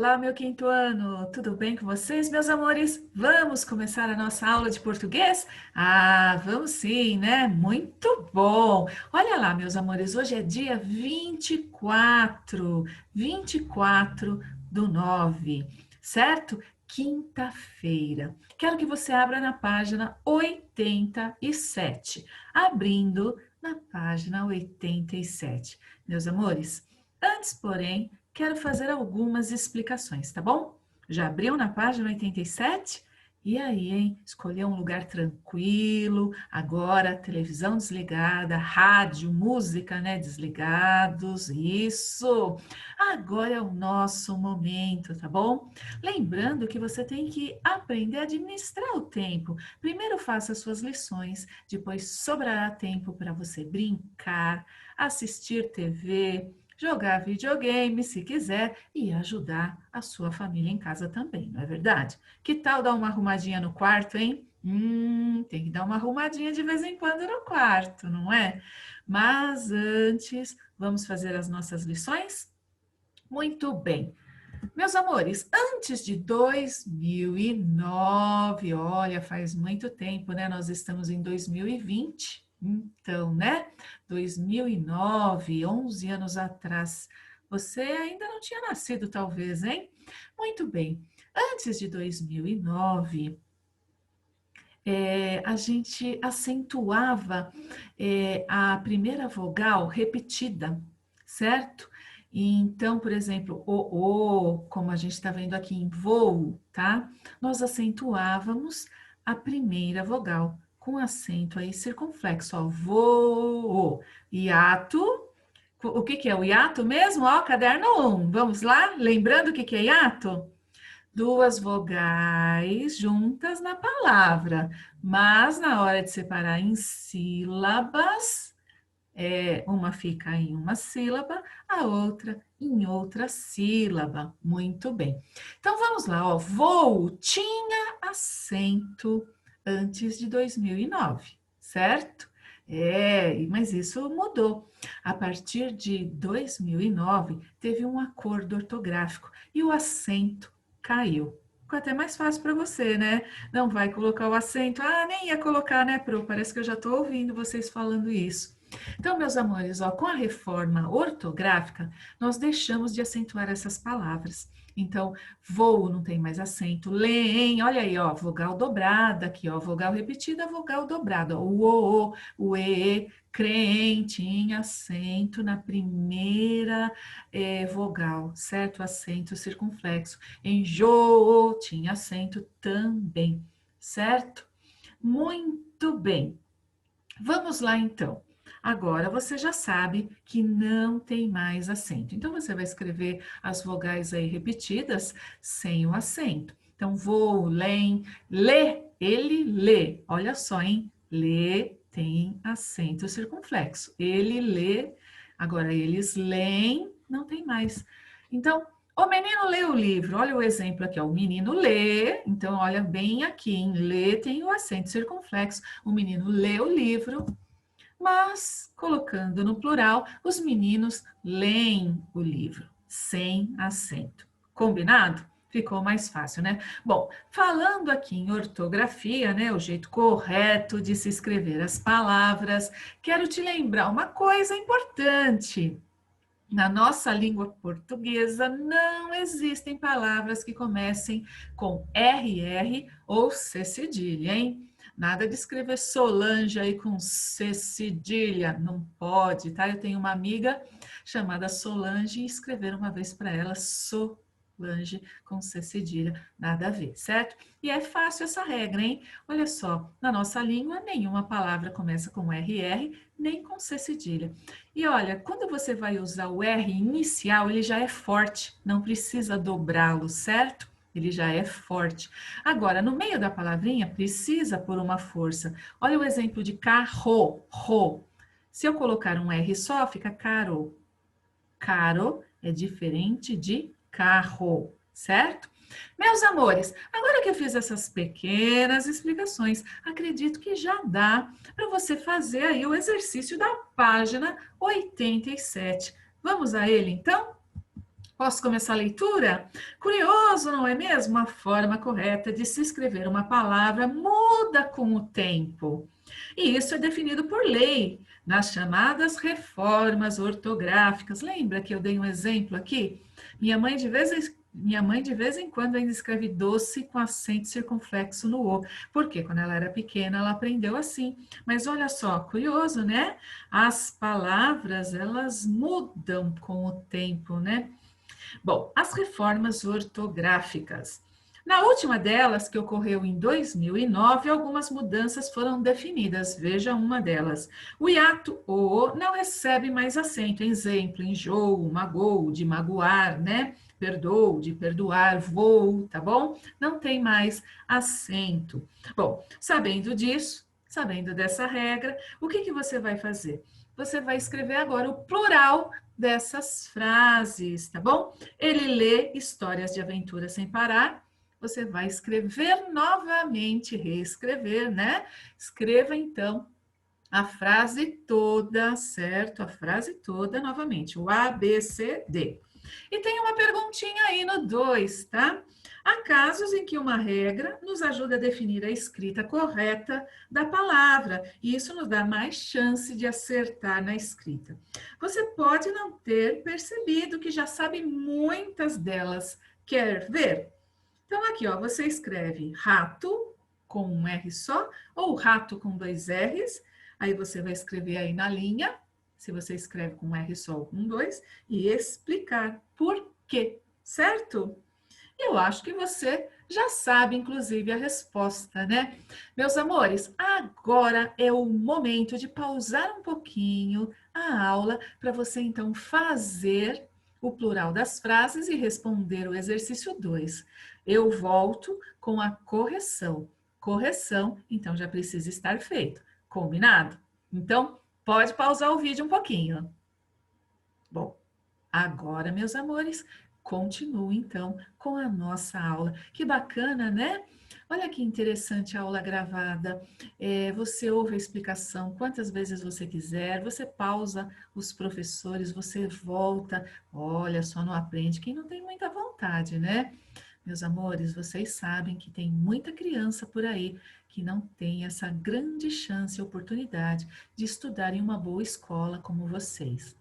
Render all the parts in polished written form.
Olá, meu quinto ano, tudo bem com vocês, meus amores? Vamos começar a nossa aula de português? Ah, vamos sim, né? Muito bom! Olha lá, meus amores, hoje é dia 24 do 9, certo? Quinta-feira. Quero que você abra na página 87, abrindo na página 87. Meus amores, antes, porém, quero fazer algumas explicações, tá bom? Já abriu na página 87? E aí, hein? Escolheu um lugar tranquilo, agora televisão desligada, rádio, música, né? Desligados, isso! Agora é o nosso momento, tá bom? Lembrando que você tem que aprender a administrar o tempo. Primeiro faça suas lições, depois sobrará tempo para você brincar, assistir TV, jogar videogame, se quiser, e ajudar a sua família em casa também, não é verdade? Que tal dar uma arrumadinha no quarto, hein? Tem que dar uma arrumadinha de vez em quando no quarto, não é? Mas antes, vamos fazer as nossas lições? Muito bem. Meus amores, antes de 2009, olha, faz muito tempo, né? Nós estamos em 2020, então, né? 2009, 11 anos atrás. Você ainda não tinha nascido, talvez, hein? Muito bem. Antes de 2009, a gente acentuava a primeira vogal repetida, certo? Então, por exemplo, o, como a gente está vendo aqui em voo, tá? Nós acentuávamos a primeira vogal com acento aí circunflexo, ó, voo, hiato. O que que é o hiato mesmo? Ó, caderno 1, vamos lá? Lembrando o que que é hiato? Duas vogais juntas na palavra, mas na hora de separar em sílabas, uma fica em uma sílaba, a outra em outra sílaba. Muito bem. Então vamos lá, ó. Voo tinha acento antes de 2009, certo? Mas isso mudou. A partir de 2009, teve um acordo ortográfico e o acento caiu. Ficou até mais fácil para você, né? Não vai colocar o acento. Ah, nem ia colocar, né, Pro? Parece que eu já estou ouvindo vocês falando isso. Então, meus amores, ó, com a reforma ortográfica, nós deixamos de acentuar essas palavras. Então, voo não tem mais acento, leem, olha aí, ó, vogal dobrada aqui, ó, vogal repetida, vogal dobrada, ó, o e, creem, tinha acento na primeira vogal, certo? Acento circunflexo. Enjoo, tinha acento também, certo? Muito bem. Vamos lá, então. Agora você já sabe que não tem mais acento. Então você vai escrever as vogais aí repetidas sem o acento. Então, vou, leem, lê, ele lê. Olha só, hein? Lê tem acento circunflexo. Ele lê, agora eles leem, não tem mais. Então, o menino lê o livro. Olha o exemplo aqui, ó. O menino lê, então olha bem aqui, em lê tem o acento circunflexo. O menino lê o livro, mas, colocando no plural, os meninos leem o livro, sem acento. Combinado? Ficou mais fácil, né? Bom, falando aqui em ortografia, né, o jeito correto de se escrever as palavras, quero te lembrar uma coisa importante. Na nossa língua portuguesa não existem palavras que comecem com RR ou C cedilha, hein? Nada de escrever Solange aí com C cedilha, não pode, tá? Eu tenho uma amiga chamada Solange e escreveram uma vez para ela Solange com C cedilha, nada a ver, certo? E é fácil essa regra, hein? Olha só, na nossa língua nenhuma palavra começa com RR nem com C cedilha. E olha, quando você vai usar o R inicial, ele já é forte, não precisa dobrá-lo, certo? Ele já é forte. Agora, no meio da palavrinha, precisa pôr uma força. Olha o exemplo de carro, ro. Se eu colocar um R só, fica caro. Caro é diferente de carro, certo? Meus amores, agora que eu fiz essas pequenas explicações, acredito que já dá para você fazer aí o exercício da página 87. Vamos a ele, então? Posso começar a leitura? Curioso, não é mesmo? A forma correta de se escrever uma palavra muda com o tempo. E isso é definido por lei, nas chamadas reformas ortográficas. Lembra que eu dei um exemplo aqui? Minha mãe de vez em quando ainda escreve doce com acento circunflexo no O, porque quando ela era pequena ela aprendeu assim. Mas olha só, curioso, né? As palavras, elas mudam com o tempo, né? Bom, as reformas ortográficas. Na última delas, que ocorreu em 2009, algumas mudanças foram definidas. Veja uma delas. O hiato O não recebe mais acento. Exemplo, enjoo, magoo, de magoar, né? Perdoo, de perdoar, voo, tá bom? Não tem mais acento. Bom, sabendo disso, sabendo dessa regra, o que você vai fazer? Você vai escrever agora o plural dessas frases, tá bom? Ele lê histórias de aventura sem parar. Você vai escrever novamente, reescrever, né? Escreva então a frase toda, certo? A frase toda novamente, o A, B, C, D. E tem uma perguntinha aí no 2, tá? Há casos em que uma regra nos ajuda a definir a escrita correta da palavra, e isso nos dá mais chance de acertar na escrita. Você pode não ter percebido que já sabe muitas delas. Quer ver? Então, aqui, ó, você escreve rato com um R só, ou rato com dois R's. Aí você vai escrever aí na linha, se você escreve com um R só ou com dois, e explicar por quê, certo? Eu acho que você já sabe, inclusive, a resposta, né? Meus amores, agora é o momento de pausar um pouquinho a aula para você, então, fazer o plural das frases e responder o exercício 2. Eu volto com a correção. Correção, então, já precisa estar feito. Combinado? Então, pode pausar o vídeo um pouquinho. Bom, agora, meus amores, continuo então com a nossa aula. Que bacana, né? Olha que interessante a aula gravada. Você ouve a explicação quantas vezes você quiser, você pausa os professores, você volta. Olha, só não aprende quem não tem muita vontade, né? Meus amores, vocês sabem que tem muita criança por aí que não tem essa grande chance e oportunidade de estudar em uma boa escola como vocês.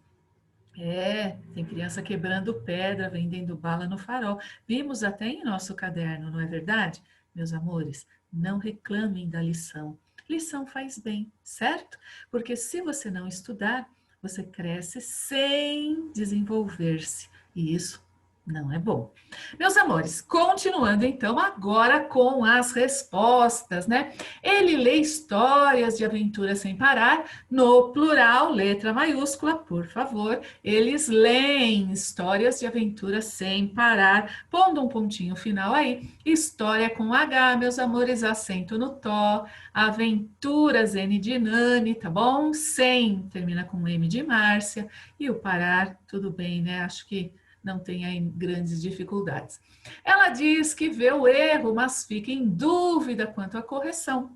Tem criança quebrando pedra, vendendo bala no farol. Vimos até em nosso caderno, não é verdade? Meus amores, não reclamem da lição. Lição faz bem, certo? Porque se você não estudar, você cresce sem desenvolver-se. E isso não é bom. Meus amores, continuando então agora com as respostas, né? Ele lê histórias de aventura sem parar, no plural, letra maiúscula, por favor. Eles leem histórias de aventura sem parar, pondo um pontinho final aí. História com H, meus amores, acento no tó. Aventuras, N de Nani, tá bom? Sem, termina com M de Márcia. E o parar, tudo bem, né? Acho que não tem aí grandes dificuldades. Ela diz que vê o erro, mas fica em dúvida quanto à correção.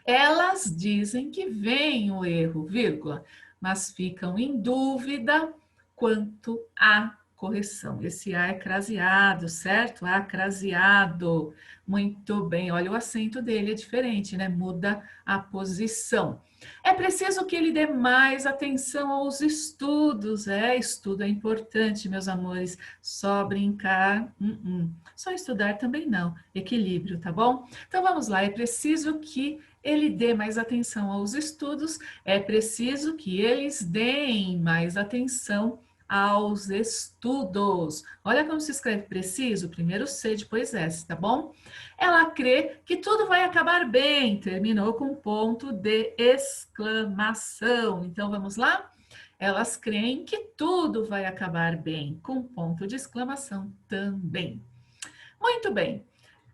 Elas dizem que veem o erro, vírgula, mas ficam em dúvida quanto à correção. Esse A é craseado, certo? A craseado. Muito bem, olha o acento dele, é diferente, né? Muda a posição. É preciso que ele dê mais atenção aos estudos. Estudo é importante, meus amores. Só brincar, só estudar também não. Equilíbrio, tá bom? Então vamos lá, é preciso que ele dê mais atenção aos estudos, é preciso que eles deem mais atenção aos estudos. Olha como se escreve preciso, primeiro C, depois S, tá bom? Ela crê que tudo vai acabar bem, terminou com ponto de exclamação. Então, vamos lá? Elas creem que tudo vai acabar bem, com ponto de exclamação também. Muito bem.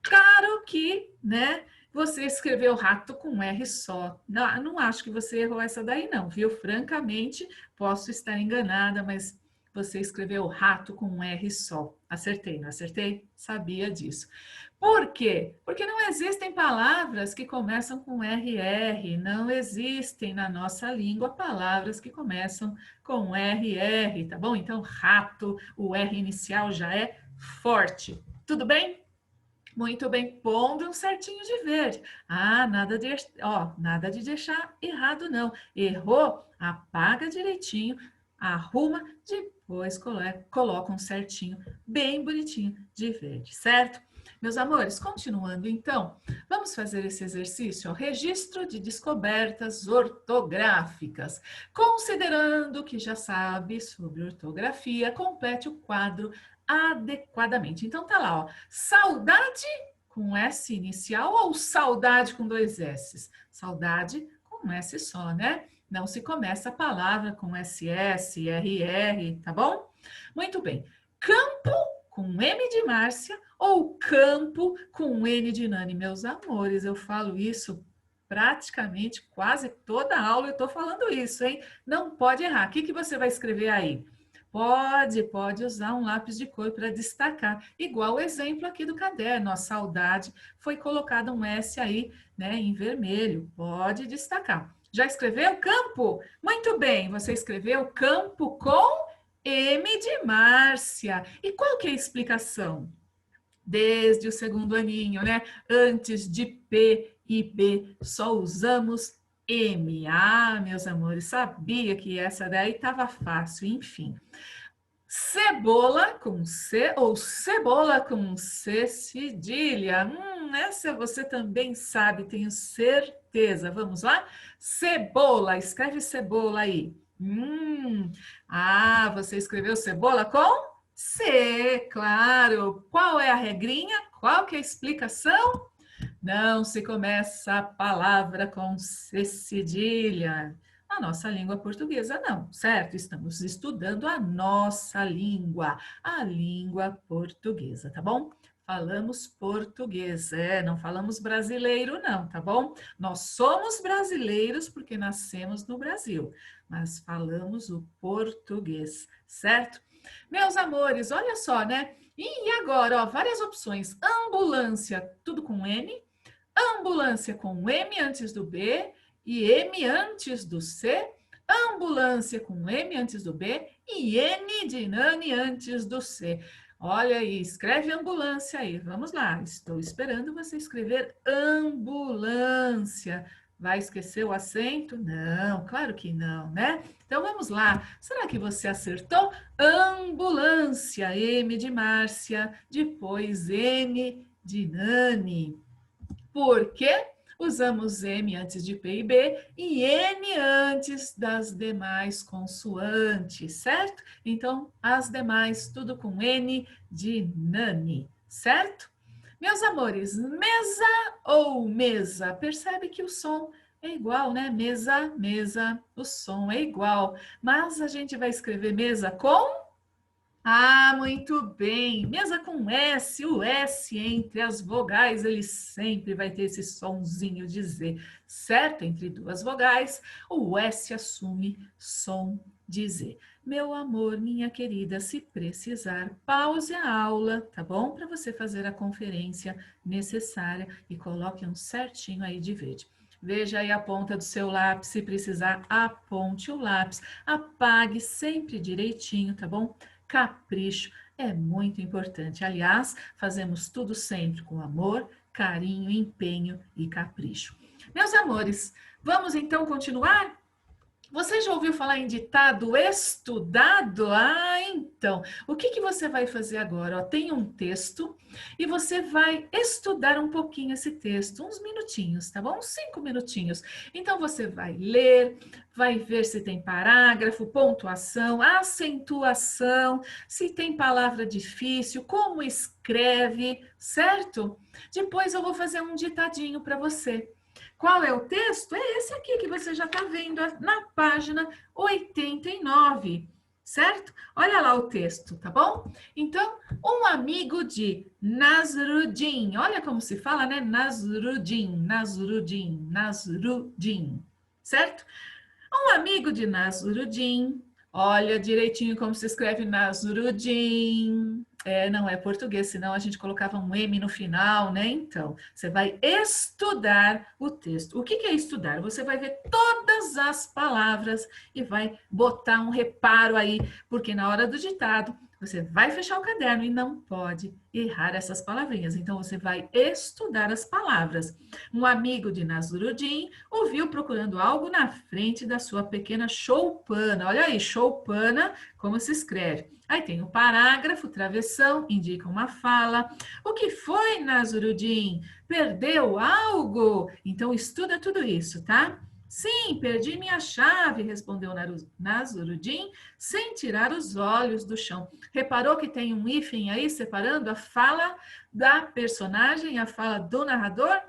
Claro que, né, você escreveu rato com R só. Não acho que você errou essa daí não, viu? Francamente, posso estar enganada, mas você escreveu rato com um R só. Acertei, não acertei? Sabia disso. Por quê? Porque não existem palavras que começam com RR, não existem na nossa língua palavras que começam com RR, tá bom? Então, rato, o R inicial já é forte. Tudo bem? Muito bem, pondo um certinho de verde. Ah, nada de deixar errado, não. Errou? Apaga direitinho, arruma, depois coloca um certinho bem bonitinho de verde, certo? Meus amores, continuando então, vamos fazer esse exercício, ó, registro de descobertas ortográficas. Considerando que já sabe sobre ortografia, complete o quadro adequadamente. Então tá lá, ó, saudade com S inicial ou saudade com dois S? Saudade com S só, né? Não se começa a palavra com SS, RR, tá bom? Muito bem. Campo com M de Márcia ou campo com N de Nani? Meus amores, eu falo isso praticamente quase toda aula eu tô falando isso, hein? Não pode errar. O que você vai escrever aí? Pode usar um lápis de cor para destacar. Igual o exemplo aqui do caderno, a saudade foi colocado um S aí, né, em vermelho. Pode destacar. Já escreveu campo? Muito bem, você escreveu campo com M de Márcia. E qual que é a explicação? Desde o segundo aninho, né? Antes de P e B, só usamos M. Ah, meus amores, sabia que essa daí estava fácil, enfim. Cebola com C ou cebola com C cedilha. Essa você também sabe, tenho certeza. Vamos lá? Cebola, escreve cebola aí. Você escreveu cebola com C, claro. Qual é a regrinha? Qual que é a explicação? Não se começa a palavra com C cedilha. A nossa língua portuguesa não, certo? Estamos estudando a nossa língua, a língua portuguesa, tá bom? Falamos português, não falamos brasileiro não, tá bom? Nós somos brasileiros porque nascemos no Brasil, mas falamos o português, certo? Meus amores, olha só, né? E agora, ó, várias opções. Ambulância, tudo com N. Ambulância com M antes do B e M antes do C. Ambulância com M antes do B e N de Nani antes do C. Olha aí, escreve ambulância aí. Vamos lá, estou esperando você escrever ambulância. Vai esquecer o acento? Não, claro que não, né? Então vamos lá. Será que você acertou? Ambulância, M de Márcia, depois N de Nani. Por quê? Usamos M antes de P e B e N antes das demais consoantes, certo? Então, as demais, tudo com N de Nani, certo? Meus amores, mesa ou mesa? Percebe que o som é igual, né? Mesa, mesa, o som é igual. Mas a gente vai escrever mesa com... muito bem. Mesa com S, o S entre as vogais, ele sempre vai ter esse sonzinho de Z, certo? Entre duas vogais, o S assume som de Z. Meu amor, minha querida, se precisar, pause a aula, tá bom? Para você fazer a conferência necessária e coloque um certinho aí de verde. Veja aí a ponta do seu lápis, se precisar, aponte o lápis, apague sempre direitinho, tá bom? Capricho é muito importante. Aliás, fazemos tudo sempre com amor, carinho, empenho e capricho. Meus amores, vamos então continuar? Você já ouviu falar em ditado estudado? Então, o que você vai fazer agora? Ó, tem um texto e você vai estudar um pouquinho esse texto, uns minutinhos, tá bom? Uns 5 minutinhos. Então, você vai ler, vai ver se tem parágrafo, pontuação, acentuação, se tem palavra difícil, como escreve, certo? Depois eu vou fazer um ditadinho para você. Qual é o texto? É esse aqui que você já está vendo na página 89, certo? Olha lá o texto, tá bom? Então, um amigo de Nasruddin. Olha como se fala, né? Nasruddin, Nasruddin, Nasruddin, certo? Um amigo de Nasruddin Olha direitinho como se escreve Nasruddin. Não é português, senão a gente colocava um M no final, né? Então, você vai estudar o texto. O que que é estudar? Você vai ver todas as palavras e vai botar um reparo aí, porque na hora do ditado, você vai fechar o caderno e não pode errar essas palavrinhas. Então, você vai estudar as palavras. Um amigo de Nasruddin o viu procurando algo na frente da sua pequena choupana. Olha aí, choupana, como se escreve. Aí tem o parágrafo, travessão, indica uma fala. O que foi, Nasruddin? Perdeu algo? Então, estuda tudo isso, tá? Sim, perdi minha chave, respondeu Nasruddin, sem tirar os olhos do chão. Reparou que tem um hífen aí separando a fala da personagem, a fala do narrador?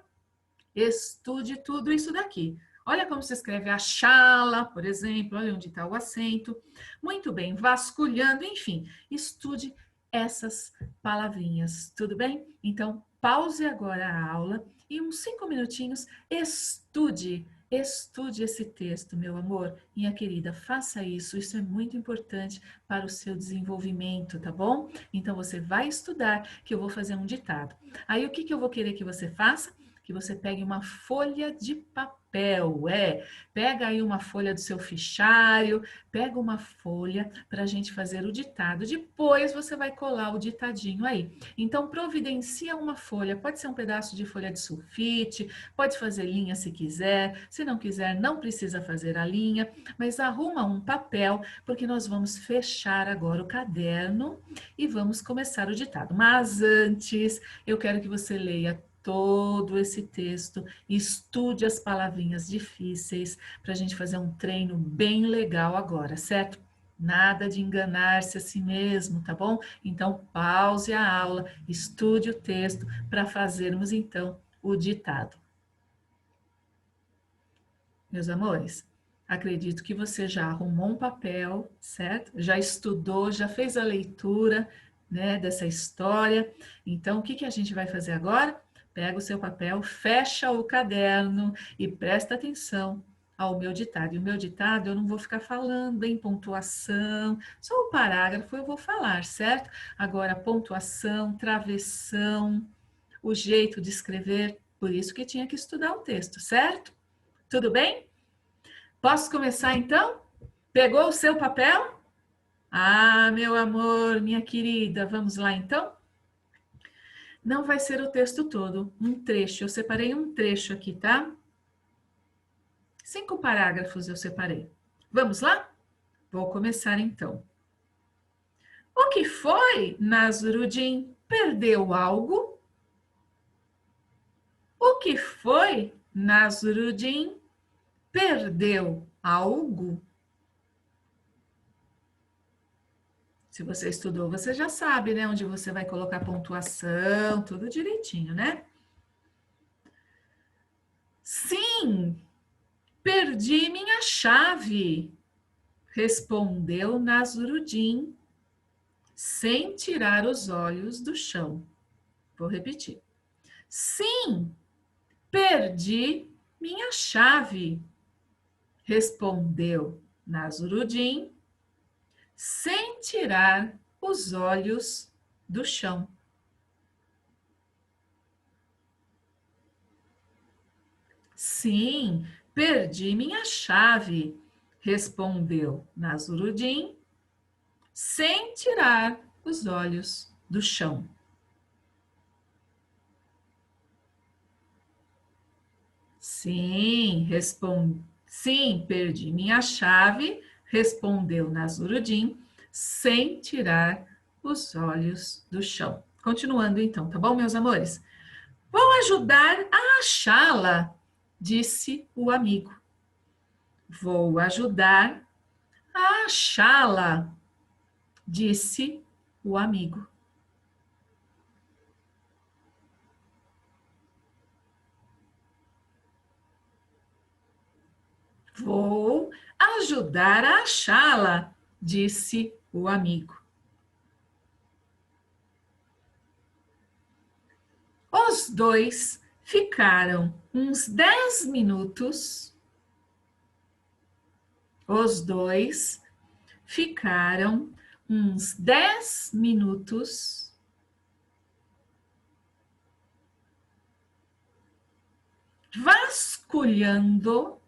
Estude tudo isso daqui. Olha como se escreve a chala, por exemplo, olha onde está o acento. Muito bem, vasculhando, enfim, estude essas palavrinhas, tudo bem? Então, pause agora a aula e uns 5 minutinhos estude esse texto, meu amor. Minha querida, faça isso é muito importante para o seu desenvolvimento, tá bom? Então, você vai estudar, que eu vou fazer um ditado. Aí, o que eu vou querer que você faça? Que você pegue uma folha de papel, pega aí uma folha do seu fichário, pega uma folha para a gente fazer o ditado. Depois você vai colar o ditadinho aí. Então, providencia uma folha, pode ser um pedaço de folha de sulfite, pode fazer linha se quiser, se não quiser, não precisa fazer a linha, mas arruma um papel, porque nós vamos fechar agora o caderno e vamos começar o ditado. Mas antes, eu quero que você leia todo esse texto, estude as palavrinhas difíceis para a gente fazer um treino bem legal agora, certo? Nada de enganar-se a si mesmo, tá bom? Então, pause a aula, estude o texto para fazermos então o ditado. Meus amores, acredito que você já arrumou um papel, certo? Já estudou, já fez a leitura, né, dessa história. Então, o que que a gente vai fazer agora? Pega o seu papel, fecha o caderno e presta atenção ao meu ditado. E o meu ditado eu não vou ficar falando em pontuação, só o parágrafo eu vou falar, certo? Agora, pontuação, travessão, o jeito de escrever, por isso que tinha que estudar o texto, certo? Tudo bem? Posso começar então? Pegou o seu papel? Ah, meu amor, minha querida, vamos lá então? Não vai ser o texto todo, um trecho. Eu separei um trecho aqui, tá? 5 parágrafos eu separei. Vamos lá? Vou começar então. O que foi, Nasruddin? Perdeu algo? O que foi, Nasruddin? Perdeu algo? Se você estudou, você já sabe, né? Onde você vai colocar pontuação, tudo direitinho, né? Sim, perdi minha chave, respondeu Nasruddin, sem tirar os olhos do chão. Vou repetir. Sim, perdi minha chave, respondeu Nasruddin, sem tirar os olhos do chão. Sim, perdi minha chave, respondeu Nasruddin, sem tirar os olhos do chão. Sim, perdi minha chave, respondeu Nasruddin, sem tirar os olhos do chão. Continuando então, tá bom, meus amores? Vou ajudar a achá-la, disse o amigo. Vou ajudar a achá-la, disse o amigo. Vou ajudar a achá-la, disse o amigo. Os dois ficaram uns 10 minutos. Os dois ficaram uns 10 minutos vasculhando.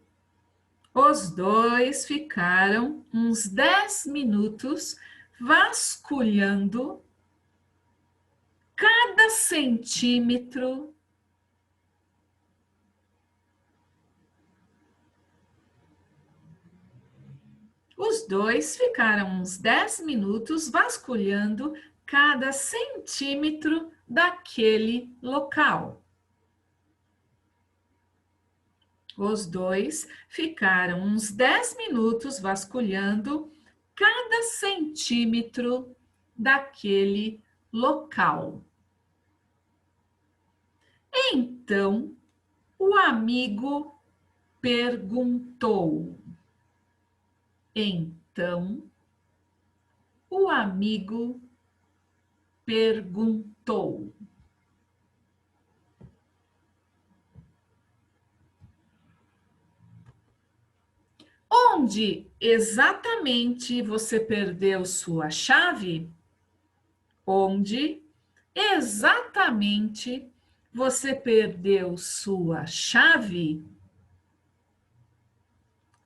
Os dois ficaram uns 10 minutos vasculhando cada centímetro Os dois ficaram uns 10 minutos vasculhando cada centímetro daquele local. Os dois ficaram uns 10 minutos vasculhando cada centímetro daquele local. Então, o amigo perguntou. Então, o amigo perguntou. Onde exatamente você perdeu sua chave? Onde exatamente você perdeu sua chave?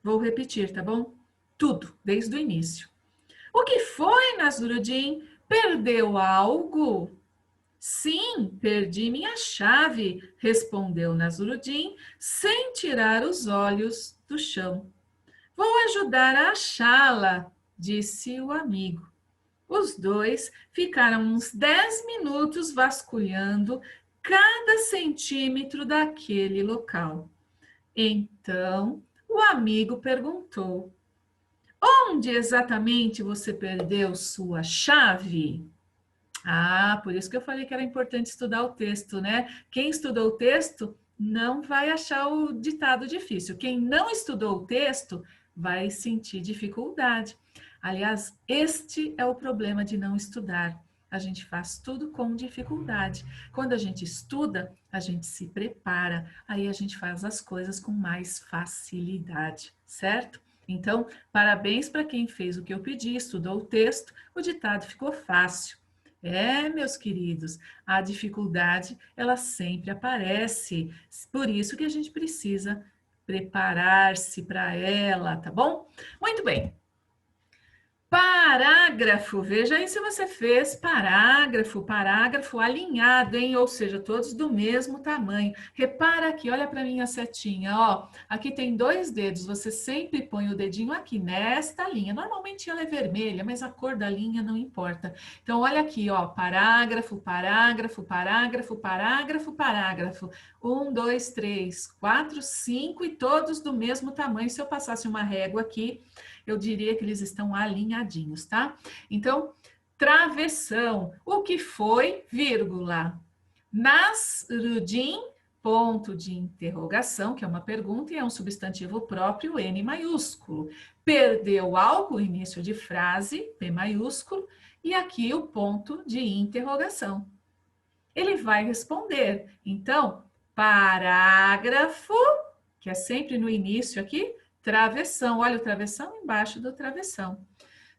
Vou repetir, tá bom? Tudo, desde o início. O que foi, Nasruddin? Perdeu algo? Sim, perdi minha chave, respondeu Nasruddin, sem tirar os olhos do chão. Vou ajudar a achá-la, disse o amigo. Os dois ficaram uns 10 minutos vasculhando cada centímetro daquele local. Então, o amigo perguntou: onde exatamente você perdeu sua chave? Ah, por isso que eu falei que era importante estudar o texto, né? Quem estudou o texto não vai achar o ditado difícil. Quem não estudou o texto vai sentir dificuldade. Aliás, este é o problema de não estudar. A gente faz tudo com dificuldade. Quando a gente estuda, a gente se prepara, aí a gente faz as coisas com mais facilidade, certo? Então, parabéns para quem fez o que eu pedi, estudou o texto, o ditado ficou fácil. É, meus queridos, a dificuldade, ela sempre aparece. Por isso que a gente precisa preparar-se para ela, tá bom? Muito bem. Parágrafo, veja aí se você fez parágrafo alinhado, hein? Ou seja, todos do mesmo tamanho. Repara aqui, olha para mim a setinha, ó. Aqui tem 2 dedos, você sempre põe o dedinho aqui nesta linha. Normalmente ela é vermelha, mas a cor da linha não importa. Então, olha aqui, ó, parágrafo, parágrafo, parágrafo, parágrafo, parágrafo. 1, 2, 3, 4, 5 e todos do mesmo tamanho. Se eu passasse uma régua aqui, eu diria que eles estão alinhadinhos, tá? Então, travessão. O que foi, vírgula? Nasruddin, ponto de interrogação, que é uma pergunta e é um substantivo próprio, N maiúsculo. Perdeu algo, início de frase, P maiúsculo, e aqui o ponto de interrogação. Ele vai responder. Então, parágrafo, que é sempre no início aqui, travessão. Olha o travessão embaixo do travessão.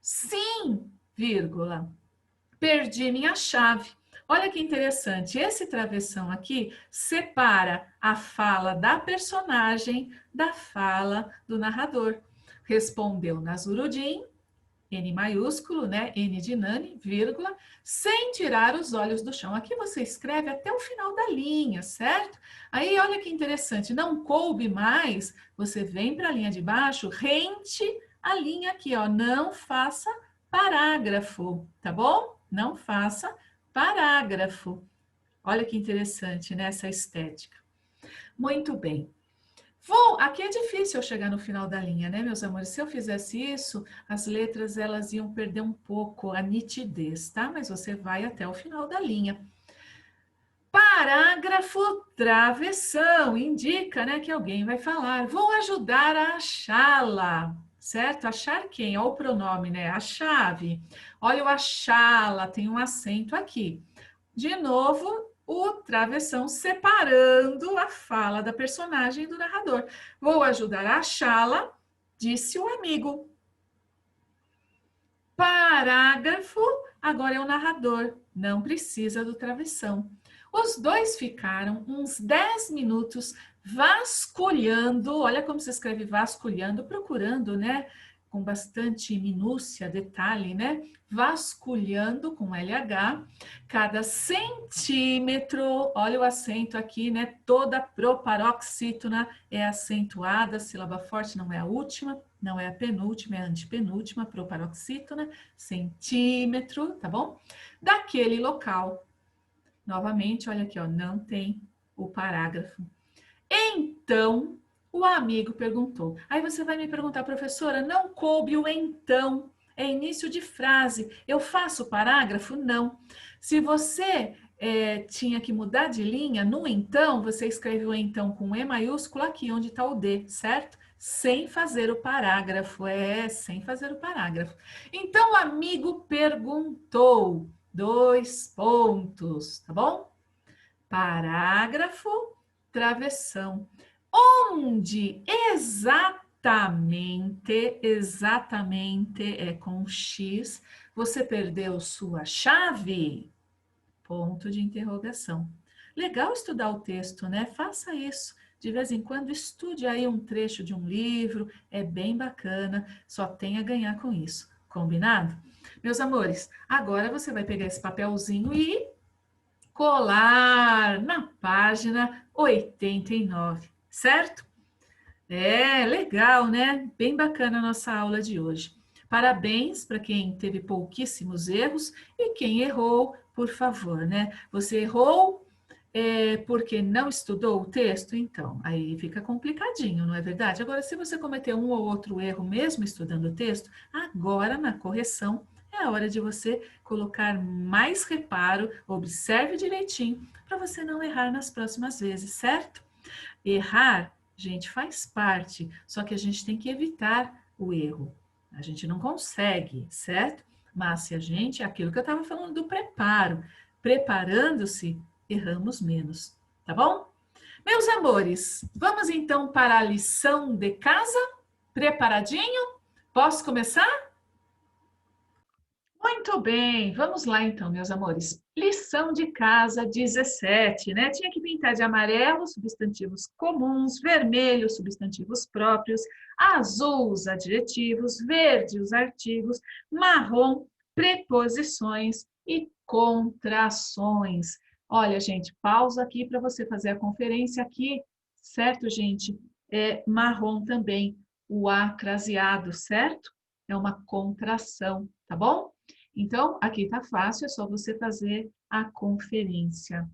Sim, vírgula. Perdi minha chave. Olha que interessante. Esse travessão aqui separa a fala da personagem da fala do narrador. Respondeu Nasruddin, N maiúsculo, né? N de Nani, vírgula, sem tirar os olhos do chão. Aqui você escreve até o final da linha, certo? Aí, olha que interessante, não coube mais, você vem para a linha de baixo, rente a linha aqui, ó, não faça parágrafo, tá bom? Não faça parágrafo. Olha que interessante, né, essa estética. Muito bem. Aqui é difícil eu chegar no final da linha, né, meus amores? Se eu fizesse isso, as letras elas iam perder um pouco a nitidez, tá? Mas você vai até o final da linha. Parágrafo travessão indica, né, que alguém vai falar. Vou ajudar a achá-la, certo? Achar quem? Olha o pronome, né? A chave. Olha o achá-la, tem um acento aqui. De novo, o travessão separando a fala da personagem do narrador. Vou ajudar a achá-la, disse o amigo. parágrafo, agora é o narrador, não precisa do travessão. Os dois ficaram uns 10 minutos vasculhando, olha como se escreve vasculhando, procurando, né? Com bastante minúcia, detalhe, né? Vasculhando com LH, cada centímetro, olha o acento aqui, né? Toda proparoxítona é acentuada, sílaba forte não é a última, não é a penúltima, é a antepenúltima, proparoxítona, centímetro, tá bom? Daquele local. Novamente, olha aqui, ó, não tem o parágrafo. Então, o amigo perguntou. Aí você vai me perguntar, professora, não coube o então? É início de frase. Eu faço parágrafo? Não. Se você tinha que mudar de linha, no então, você escreve o então com E maiúsculo aqui, onde está o D, certo? Sem fazer o parágrafo. Sem fazer o parágrafo. Então, o amigo perguntou. 2 pontos, tá bom? Parágrafo, travessão. Onde exatamente é com X, você perdeu sua chave? Ponto de interrogação. Legal estudar o texto, né? Faça isso. De vez em quando estude aí um trecho de um livro, é bem bacana, só tem a ganhar com isso. Combinado? Meus amores, agora você vai pegar esse papelzinho e colar na página 89, certo? Legal, né? Bem bacana a nossa aula de hoje. Parabéns para quem teve pouquíssimos erros e quem errou, por favor, né? Você errou porque não estudou o texto? Então, aí fica complicadinho, não é verdade? Agora, se você cometeu um ou outro erro mesmo estudando o texto, agora na correção é a hora de você colocar mais reparo, observe direitinho, para você não errar nas próximas vezes, certo? Errar, gente, faz parte, só que a gente tem que evitar o erro. A gente não consegue, certo? Mas se a gente, aquilo que eu estava falando do preparo, preparando-se, erramos menos, tá bom? Meus amores, vamos então para a lição de casa? Preparadinho? Posso começar? Muito bem, vamos lá então, meus amores. Lição de casa 17, né? Tinha que pintar de amarelo substantivos comuns, vermelho substantivos próprios, azul os adjetivos, verde os artigos, marrom preposições e contrações. Olha, gente, pausa aqui para você fazer a conferência aqui, certo, gente? É marrom também, o A craseado, certo? É uma contração, tá bom? Então, aqui está fácil, é só você fazer a conferência.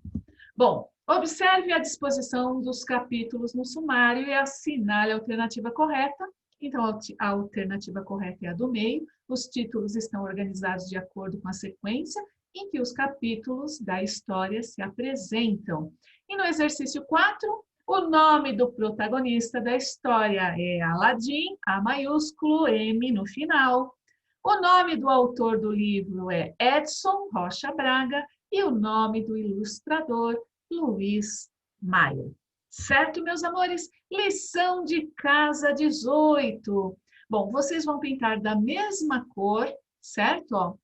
Bom, observe a disposição dos capítulos no sumário e assinale a alternativa correta. Então, a alternativa correta é a do meio. Os títulos estão organizados de acordo com a sequência em que os capítulos da história se apresentam. E no exercício 4, o nome do protagonista da história é Aladim, A maiúsculo, M no final. O nome do autor do livro é Edson Rocha Braga e o nome do ilustrador, Luiz Maia. Certo, meus amores? Lição de casa 18. Bom, vocês vão pintar da mesma cor, certo? Ó,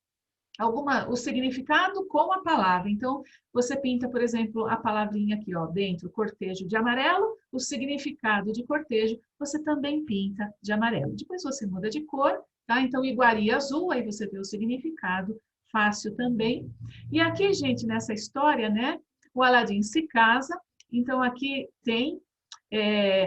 o significado com a palavra. Então, você pinta, por exemplo, a palavrinha aqui, ó, dentro, cortejo de amarelo, o significado de cortejo, você também pinta de amarelo. Depois você muda de cor, tá? Então, iguaria azul, aí você vê o significado, fácil também. E aqui, gente, nessa história, né, o Aladim se casa, então aqui tem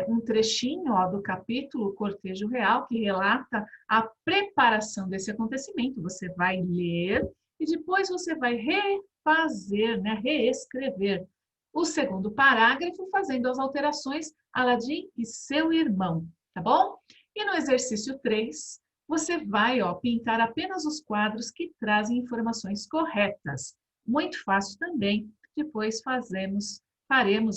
um trechinho ó, do capítulo Cortejo Real, que relata a preparação desse acontecimento. Você vai ler e depois você vai refazer, né, reescrever o segundo parágrafo, fazendo as alterações Aladim e seu irmão, tá bom? E no exercício 3, você vai ó, pintar apenas os quadros que trazem informações corretas. Muito fácil também. Depois faremos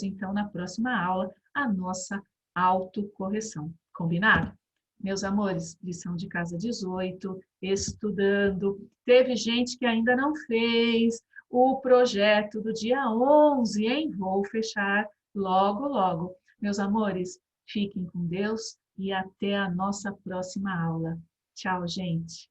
então na próxima aula a nossa autocorreção. Combinado? Meus amores, lição de casa 18, estudando. Teve gente que ainda não fez o projeto do dia 11, hein? Vou fechar logo, logo. Meus amores, fiquem com Deus e até a nossa próxima aula. Tchau, gente.